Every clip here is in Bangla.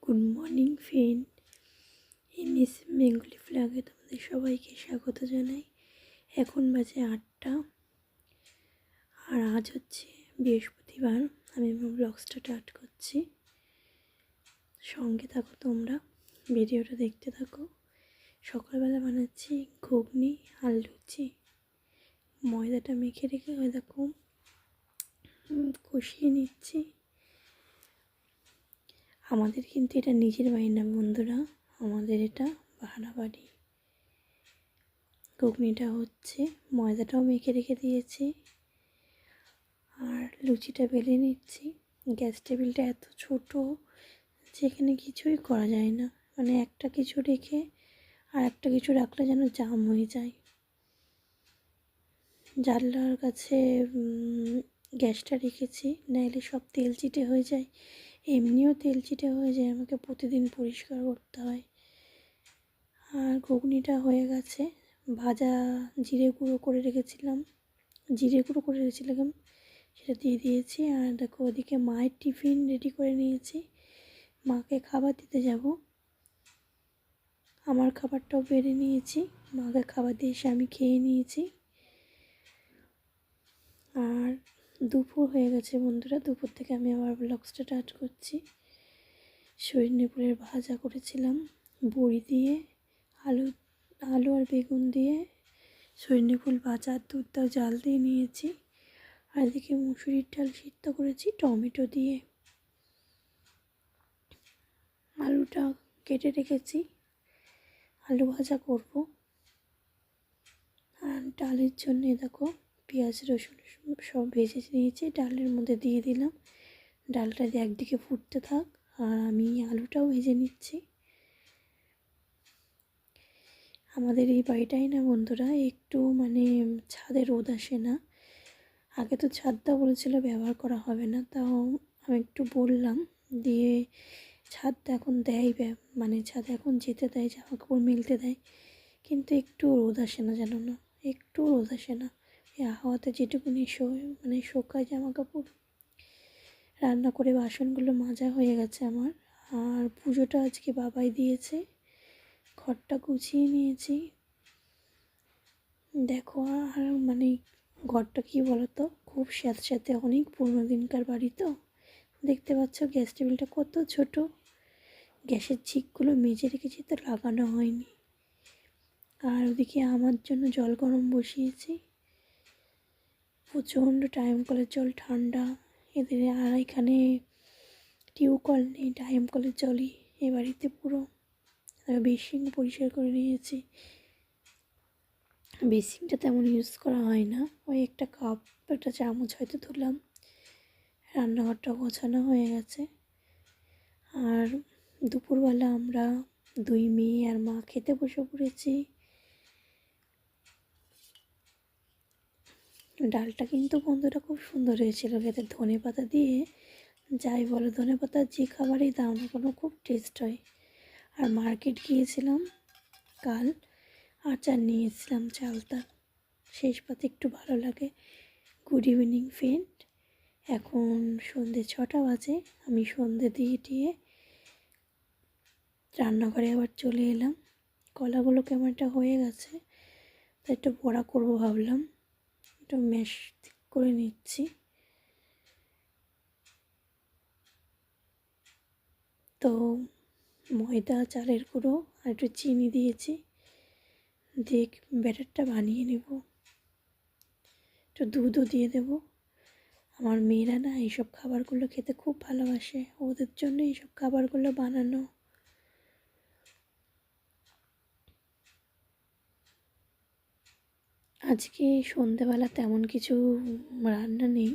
Good morning friend, MS Bengali ফ্ল্যাগে তোমাদের সবাইকে স্বাগত জানাই। এখন বাজে 8টা আর আজ হচ্ছে বৃহস্পতিবার। আমি আমার ব্লগসটা স্টার্ট করছি, সঙ্গে থাকো তোমরা, ভিডিওটা দেখতে থাকো। সকালবেলা বানাচ্ছি ঘুগনি আর লুচি। ময়দাটা মেখে রেখে ওই দেখো কষিয়ে নিচ্ছি। আমাদের কিন্তু এটা নিজের বাড়ি না বন্ধুরা, আমাদের এটা ভাড়া বাড়ি। ঘুগনিটা হচ্ছে, ময়দাটাও মেখে রেখে দিয়েছি আর লুচিটা বেলে নিচ্ছি। গ্যাস টেবিলটা এত ছোট যেখানে কিছুই করা যায় না, মানে একটা কিছু রেখে আর একটা কিছু রাখলে যেন জাম হয়ে যায়। জানলার কাছে গ্যাসটা রেখেছি, নাইলে সব তেল চিটে হয়ে যায়। এমনিও তেল চিটে হয়ে যায়, আমাকে প্রতিদিন পরিষ্কার করতে হয়। আর ঘুগনিটা হয়ে গেছে, ভাজা জিরে গুঁড়ো করে রেখেছিলাম সেটা দিয়ে দিয়েছি। আর দেখো ওদিকে মায়ের টিফিন রেডি করে নিয়েছি, মাকে খাবার দিতে যাব। আমার খাবারটাও বেড়ে নিয়েছি, মাকে খাবার দিয়ে এসে আমি খেয়ে নিয়েছি। আর দুপুর হয়ে গেছে বন্ধুরা, দুপুর থেকে আমি আবার ব্লগসটা স্টার্ট করছি। সজনে ফুলের ভাজা করেছিলাম বড়ি দিয়ে, আলু আর বেগুন দিয়ে সজনে ফুল ভাজা, দুধটাও জাল দিয়ে নিয়েছি। আর এদিকে মুসুরির ডাল সিদ্ধ করেছি টমেটো দিয়ে। আলুটা কেটে রেখেছি, আলু ভাজা করব। আর ডালের জন্য দেখো পেঁয়াজ রসুন সব ভেজে নিয়েছি, ডালের মধ্যে দিয়ে দিলাম। ডালটা একদিকে ফুটতে থাক আর আমি আলুটাও ভেজে নিচ্ছি। আমাদের এই বাড়িটাই না বন্ধুরা একটু মানে ছাদে রোদ আসে না। আগে তো ছাদটা বলেছিল ব্যবহার করা হবে না, তাও আমি একটু বললাম, দিয়ে ছাদটা এখন দেয়, মানে ছাদে এখন যেতে দেয়, জামা কাপড় মেলতে দেয়, কিন্তু একটু রোদ আসে না, জানো না, একটু রোদ আসে না। এই হাওয়াতে যেটুকুনি মানে শোকায় জামা কাপড়। রান্না করে বাসনগুলো মাজা হয়ে গেছে আমার। আর পুজোটা আজকে বাবাই দিয়েছে, ঘরটা গুছিয়ে নিয়েছি। দেখো আর মানে ঘরটা কি বলতো, খুব স্যাঁতস্যাঁতে, অনেক পুরনো দিনকার বাড়ি তো। দেখতে পাচ্ছ গ্যাস টেবিলটা কত ছোট, গ্যাসের ঝিকগুলো মেজে রেখেছি তো লাগানো হয়নি। আর ওদিকে আমার জন্য জল গরম বসিয়েছি, প্রচণ্ড টাইম কলের জল ঠান্ডা এদের। আর এখানে টিউবকল নেই, টাইম কলের জলই এ বাড়িতে পুরো। বেসিন পরিষ্কার করে নিয়েছি, বেসিনটা তেমন ইউজ করা হয় না, ওই একটা কাপ একটা চামচ হয়তো ধুলাম। রান্নাঘরটা গোছানো হয়ে গেছে। আর দুপুরবেলা আমরা দুই মেয়ে আর মা খেতে বসে পড়েছি। ডালটা কিন্তু বন্ধুরা খুব সুন্দর হয়েছিল খেতে, ধনে পাতা দিয়ে। যাই বলো, ধনে পাতার যে খাবারই দাও না কোনো, খুব টেস্ট হয়। আর মার্কেট গিয়েছিলাম কাল, আচার নিয়ে এসেছিলাম চালতার, শেষ পাতে একটু ভালো লাগে। গুড ইভিনিং ফ্রেন্ড, এখন সন্ধ্যে 6টা বাজে। আমি সন্ধ্যে দিয়ে রান্নাঘরে আবার চলে এলাম। কলাগুলো কেমনটা হয়ে গেছে, তাই একটু বড়া করবো ভাবলাম, একটু ম্যাশ করে নিচ্ছি। তো ময়দা, চালের গুঁড়ো আর একটু চিনি দিয়েছি, দিয়ে ব্যাটারটা বানিয়ে নেব। একটু দুধও দিয়ে দেব। আমার মেয়েরা না এইসব খাবারগুলো খেতে খুব ভালোবাসে, ওদের জন্য এইসব খাবারগুলো বানানো। আজকে সন্ধ্যেবেলা তেমন কিছু রান্না নেই,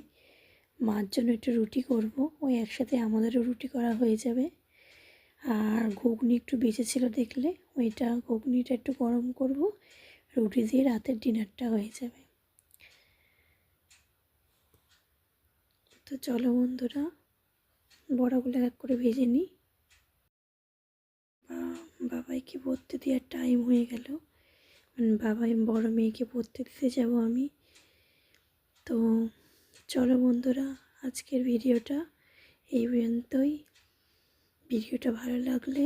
মার জন্য একটু রুটি করব, ওই একসাথে আমাদেরও রুটি করা হয়ে যাবে। আর ঘুগনি একটু বেঁচেছিল দেখলে, ওইটা ঘুগনিটা একটু গরম করব, রুটি দিয়ে রাতের ডিনারটা হয়ে যাবে। তো চলো বন্ধুরা, বড়াগুলো এক করে ভেজে নিই। বাবাইকে পড়তে দেওয়ার টাইম হয়ে গেল, মানে বাবাই বড় মেয়েকে পড়তে দিতে যাব আমি। তো চলো বন্ধুরা, আজকের ভিডিওটা এই পর্যন্তই। ভিডিওটা ভালো লাগলে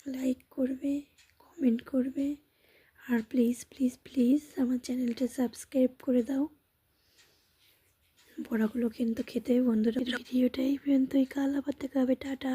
লাইক করবে, কমেন্ট করবে, আর প্লিজ প্লিজ প্লিজ আমার চ্যানেলটা সাবস্ক্রাইব করে দাও। বড়াগুলো কিন্তু খেতে বন্ধুরা। ভিডিওটাই পর্যন্তই, কাল আবার দেখা হবে, টাটা।